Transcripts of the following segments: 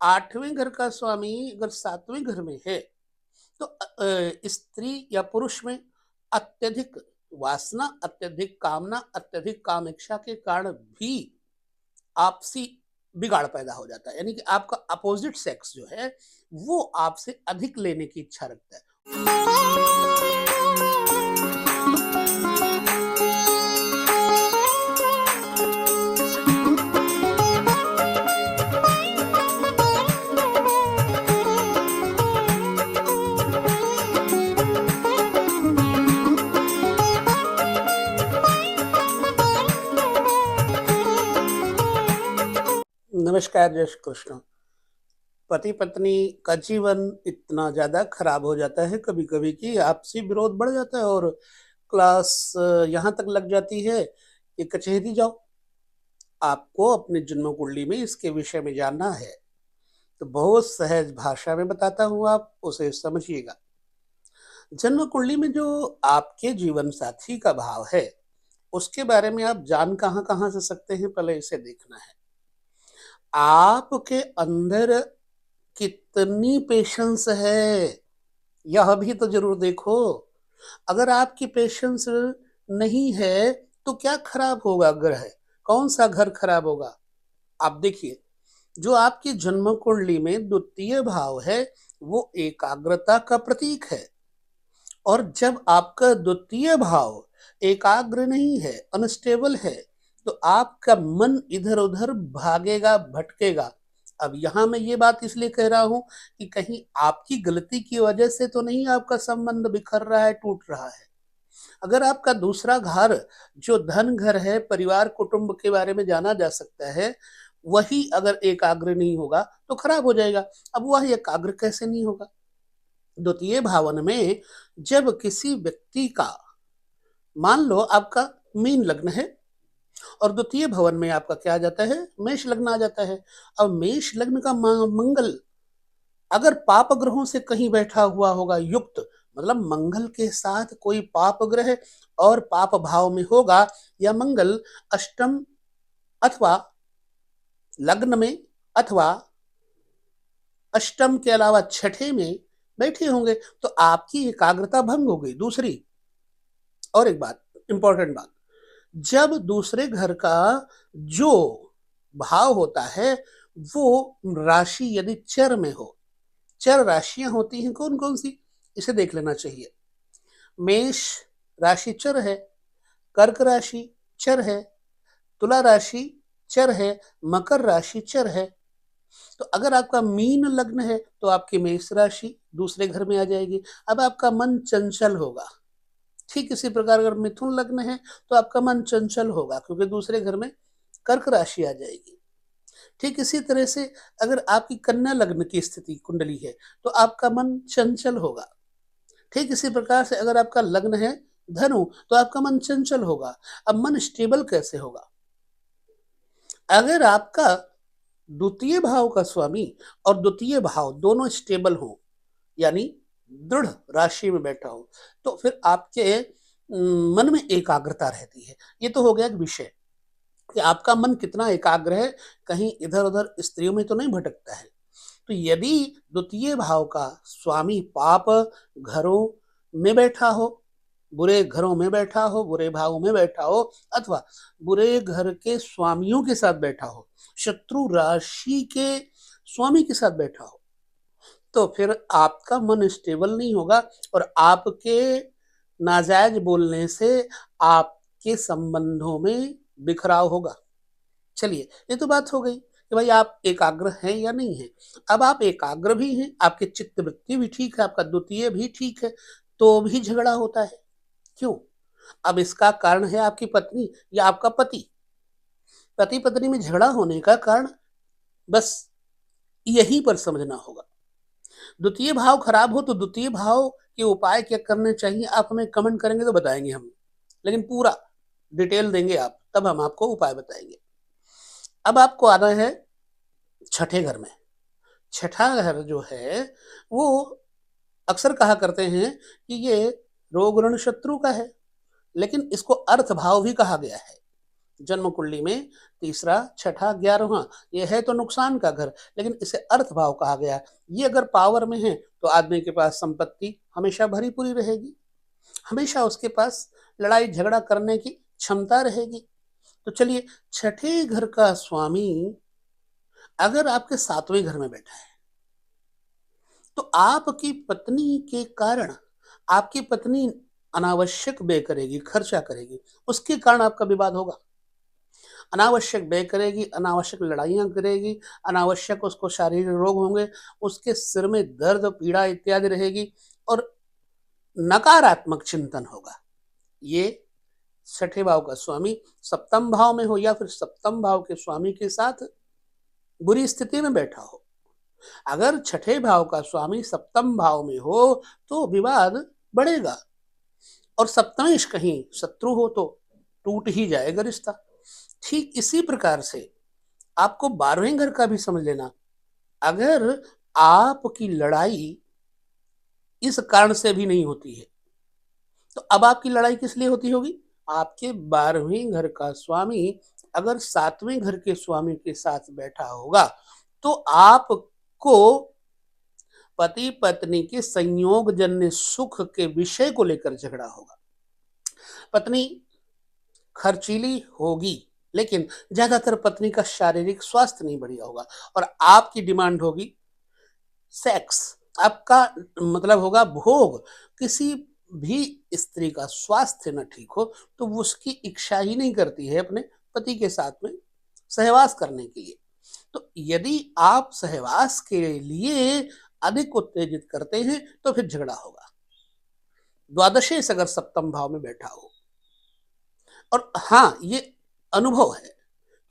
आठवें घर का स्वामी अगर सातवें घर में है तो स्त्री या पुरुष में अत्यधिक वासना, अत्यधिक कामना, अत्यधिक कामेक्षा के कारण भी आपसी बिगाड़ पैदा हो जाता है। यानी कि आपका अपोजिट सेक्स जो है वो आपसे अधिक लेने की इच्छा रखता है। नमस्कार, जय श्री कृष्ण। पति पत्नी का जीवन इतना ज्यादा खराब हो जाता है कभी कभी कि आपसी विरोध बढ़ जाता है और क्लास यहाँ तक लग जाती है कि कचहरी जाओ। आपको अपने जन्म कुंडली में इसके विषय में जानना है तो बहुत सहज भाषा में बताता हूँ, आप उसे समझिएगा। जन्म कुंडली में जो आपके जीवन साथी का भाव है उसके बारे में आप जान कहाँ कहाँ से सकते हैं, पहले इसे देखना है। आपके अंदर कितनी पेशेंस है यह भी तो जरूर देखो। अगर आपकी पेशेंस नहीं है तो क्या खराब होगा ग्रह, कौन सा घर खराब होगा? आप देखिए, जो आपकी जन्म कुंडली में द्वितीय भाव है वो एकाग्रता का प्रतीक है। और जब आपका द्वितीय भाव एकाग्र नहीं है, अनस्टेबल है, तो आपका मन इधर उधर भागेगा, भटकेगा। अब यहां मैं ये बात इसलिए कह रहा हूं कि कहीं आपकी गलती की वजह से तो नहीं आपका संबंध बिखर रहा है, टूट रहा है। अगर आपका दूसरा घर जो धन घर है, परिवार कुटुंब के बारे में जाना जा सकता है, वही अगर एकाग्र नहीं होगा तो खराब हो जाएगा। अब वह एकाग्र कैसे नहीं होगा? द्वितीय भावन में जब किसी व्यक्ति का, मान लो आपका मीन लग्न है और द्वितीय भवन में आपका क्या आ जाता है, मेष लग्न आ जाता है। अब मेष लग्न का मंगल अगर पाप ग्रहों से कहीं बैठा हुआ होगा युक्त, मतलब मंगल के साथ कोई पाप ग्रह और पाप भाव में होगा, या मंगल अष्टम अथवा लग्न में अथवा अष्टम के अलावा छठे में बैठे होंगे तो आपकी एकाग्रता भंग हो गई। दूसरी और एक बात, इंपॉर्टेंट बात, जब दूसरे घर का जो भाव होता है वो राशि यदि चर में हो, चर राशियां होती हैं कौन कौन सी, इसे देख लेना चाहिए। मेष राशि चर है, कर्क राशि चर है, तुला राशि चर है, मकर राशि चर है। तो अगर आपका मीन लग्न है तो आपकी मेष राशि दूसरे घर में आ जाएगी। अब आपका मन चंचल होगा। ठीक इसी प्रकार अगर मिथुन लग्न है तो आपका मन चंचल होगा क्योंकि दूसरे घर में कर्क राशि आ जाएगी। ठीक इसी तरह से अगर आपकी कन्या लग्न की स्थिति कुंडली है तो आपका मन चंचल होगा। ठीक इसी प्रकार से अगर आपका लग्न है धनु तो आपका मन चंचल होगा। अब मन स्टेबल कैसे होगा? अगर आपका द्वितीय भाव का स्वामी और द्वितीय भाव दोनों स्टेबल हो, यानी दृढ़ राशि में बैठा हो, तो फिर आपके मन में एकाग्रता रहती है। ये तो हो गया एक विषय कि आपका मन कितना एकाग्र है, कहीं इधर उधर स्त्रियों में तो नहीं भटकता है। तो यदि द्वितीय भाव का स्वामी पाप घरों में बैठा हो, बुरे घरों में बैठा हो, बुरे भावों में बैठा हो, अथवा बुरे घर के स्वामियों के साथ बैठा हो, शत्रु राशि के स्वामी के साथ बैठा हो, तो फिर आपका मन स्टेबल नहीं होगा और आपके नाजायज बोलने से आपके संबंधों में बिखराव होगा। चलिए, ये तो बात हो गई कि भाई आप एकाग्र हैं या नहीं है। अब आप एकाग्र भी हैं, आपकी चित्त वृत्ति भी ठीक है, आपका द्वितीय भी ठीक है, तो भी झगड़ा होता है। क्यों? अब इसका कारण है आपकी पत्नी या आपका पति। पति पत्नी में झगड़ा होने का कारण बस यहीं पर समझना होगा। द्वितीय भाव खराब हो तो द्वितीय भाव के उपाय क्या करने चाहिए आप हमें कमेंट करेंगे तो बताएंगे हम, लेकिन पूरा डिटेल देंगे आप, तब हम आपको उपाय बताएंगे। अब आपको आना है छठे घर में। छठा घर जो है वो अक्सर कहा करते हैं कि ये रोग ऋण शत्रु का है, लेकिन इसको अर्थ भाव भी कहा गया है। जन्म कुंडली में तीसरा, छठा, 11वां, ये है तो नुकसान का घर, लेकिन इसे अर्थ भाव कहा गया है। ये अगर पावर में है तो आदमी के पास संपत्ति हमेशा भरी पूरी रहेगी, हमेशा उसके पास लड़ाई झगड़ा करने की क्षमता रहेगी। तो चलिए, छठे घर का स्वामी अगर आपके 7वें घर में बैठा है तो आपकी पत्नी के कारण, आपकी पत्नी अनावश्यक व्यय करेगी, खर्चा करेगी, उसके कारण आपका विवाद होगा। अनावश्यक व्यय करेगी, अनावश्यक लड़ाइयां करेगी, अनावश्यक उसको शारीरिक रोग होंगे, उसके सिर में दर्द, पीड़ा इत्यादि रहेगी और नकारात्मक चिंतन होगा। ये छठे भाव का स्वामी सप्तम भाव में हो या फिर सप्तम भाव के स्वामी के साथ बुरी स्थिति में बैठा हो। अगर छठे भाव का स्वामी सप्तम भाव में हो तो विवाद बढ़ेगा, और सप्तमेश कहीं शत्रु हो तो टूट ही जाएगा रिश्ता। ठीक इसी प्रकार से आपको 12वें घर का भी समझ लेना। अगर आपकी लड़ाई इस कारण से भी नहीं होती है तो अब आपकी लड़ाई किस लिए होती होगी? आपके 12वें घर का स्वामी अगर 7वें घर के स्वामी के साथ बैठा होगा तो आपको पति पत्नी के संयोग जन्य सुख के विषय को लेकर झगड़ा होगा। पत्नी खर्चीली होगी, लेकिन ज्यादातर पत्नी का शारीरिक स्वास्थ्य नहीं बढ़िया होगा, और आपकी डिमांड होगी सेक्स, आपका मतलब होगा भोग। किसी भी स्त्री का स्वास्थ्य न ठीक हो तो उसकी इच्छा ही नहीं करती है अपने पति के साथ में सहवास करने के लिए। तो यदि आप सहवास के लिए अधिक उत्तेजित करते हैं तो फिर झगड़ा होगा। द्वादशेश अगर सप्तम भाव में बैठा हो, और हाँ, ये अनुभव है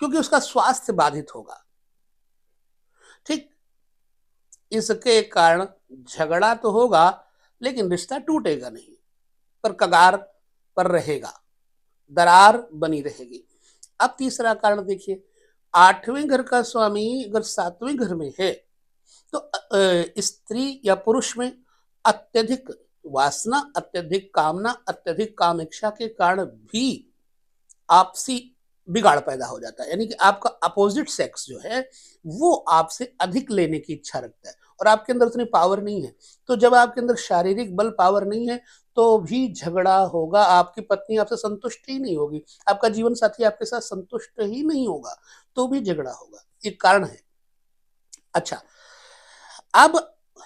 क्योंकि उसका स्वास्थ्य बाधित होगा, ठीक, इसके कारण झगड़ा तो होगा लेकिन रिश्ता टूटेगा नहीं, पर कगार पर रहेगा, दरार बनी रहेगी। अब तीसरा कारण देखिए, 8वें घर का स्वामी अगर 7वें घर में है तो स्त्री या पुरुष में अत्यधिक वासना, अत्यधिक कामना, अत्यधिक कामेक्षा के कारण भी आपसी बिगाड़ पैदा हो जाता है। यानी कि आपका अपोजिट सेक्स जो है वो आपसे अधिक लेने की इच्छा रखता है और आपके अंदर उतनी पावर नहीं है। तो जब आपके अंदर शारीरिक बल, पावर नहीं है, तो भी झगड़ा होगा। आपकी पत्नी आपसे संतुष्ट ही नहीं होगी, आपका जीवन साथी आपके साथ संतुष्ट ही नहीं होगा, तो भी झगड़ा होगा। एक कारण है। अच्छा, अब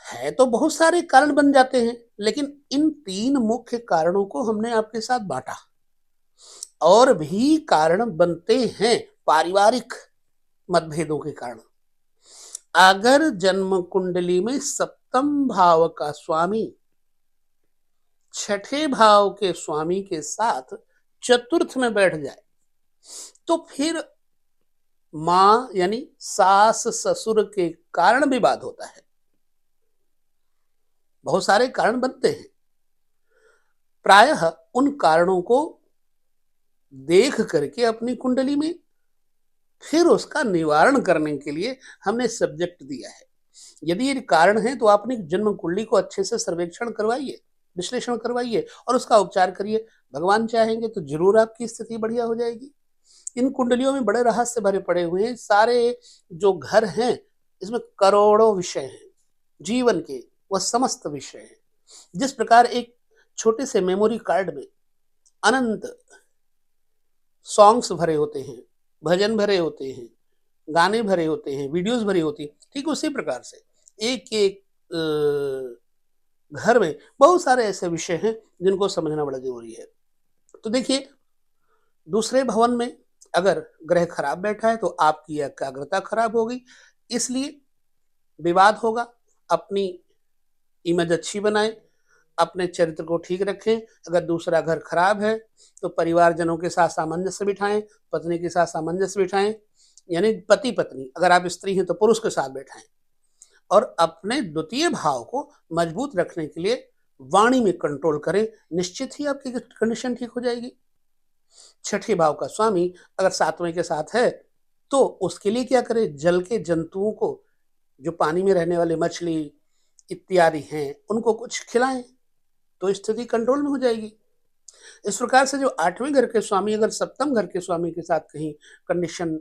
है तो बहुत सारे कारण बन जाते हैं, लेकिन इन 3 मुख्य कारणों को हमने आपके साथ बांटा। और भी कारण बनते हैं पारिवारिक मतभेदों के कारण। अगर जन्म कुंडली में सप्तम भाव का स्वामी छठे भाव के स्वामी के साथ चतुर्थ में बैठ जाए तो फिर मां यानी सास ससुर के कारण विवाद होता है। बहुत सारे कारण बनते हैं। प्रायः उन कारणों को देख करके अपनी कुंडली में फिर उसका निवारण करने के लिए हमने सब्जेक्ट दिया है। यदि ये कारण है तो अपनी जन्म कुंडली को अच्छे से सर्वेक्षण करवाइए, विश्लेषण करवाइए और उसका उपचार करिए। भगवान चाहेंगे तो जरूर आपकी स्थिति बढ़िया हो जाएगी। इन कुंडलियों में बड़े रहस्य भरे पड़े हुए हैं। सारे जो घर हैं इसमें करोड़ों विषय हैं जीवन के, वह समस्त विषय हैं। जिस प्रकार एक छोटे से मेमोरी कार्ड में अनंत सॉन्ग्स भरे होते हैं, भजन भरे होते हैं, गाने भरे होते हैं, वीडियोस भरी होती हैं, ठीक उसी प्रकार से एक एक घर में बहुत सारे ऐसे विषय हैं जिनको समझना बड़ा जरूरी है। तो देखिए, दूसरे भवन में अगर ग्रह खराब बैठा है तो आपकी एकाग्रता खराब होगी, इसलिए विवाद होगा। अपनी इमेज अच्छी बनाएं, अपने चरित्र को ठीक रखें। अगर दूसरा घर खराब है तो परिवारजनों के साथ सामंजस्य बिठाएं, पत्नी के साथ सामंजस्य बिठाएं, यानी पति पत्नी, अगर आप स्त्री हैं तो पुरुष के साथ बैठाएं, और अपने द्वितीय भाव को मजबूत रखने के लिए वाणी में कंट्रोल करें। निश्चित ही आपकी कंडीशन ठीक हो जाएगी। छठे भाव का स्वामी अगर 7वें के साथ है तो उसके लिए क्या करें? जल के जंतुओं को, जो पानी में रहने वाले मछली इत्यादि हैं, उनको कुछ खिलाएं तो स्थिति कंट्रोल में हो जाएगी। इस प्रकार से जो 8वें घर के स्वामी अगर 7म घर के स्वामी के साथ कहीं कंडीशन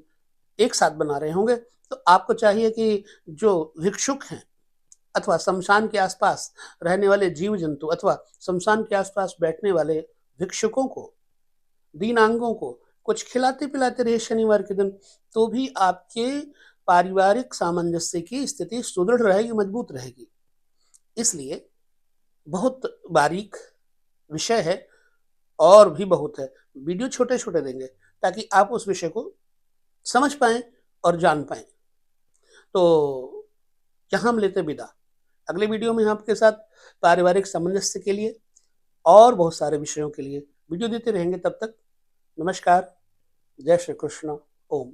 एक साथ बना रहे होंगे, तो आपको चाहिए कि जो भिक्षुक हैं अथवा शमशान के आसपास रहने वाले जीव-जंतु अथवा शमशान के आसपास बैठने वाले भिक्षुकों को, दीनांगों को कुछ खिलाते-पिलाते रहिए शनिवार के दिन, तो भी आपके पारिवारिक सामंजस्य की स्थिति सुदृढ़ रहेगी, मजबूत रहेगी। इसलिए बहुत बारीक विषय है और भी बहुत है। वीडियो छोटे-छोटे देंगे ताकि आप उस विषय को समझ पाएँ और जान पाएँ। तो यहाँ हम लेते हैं विदा। अगले वीडियो में हम आपके साथ पारिवारिक सामंजस्य के लिए और बहुत सारे विषयों के लिए वीडियो देते रहेंगे। तब तक नमस्कार, जय श्री कृष्ण, ओम।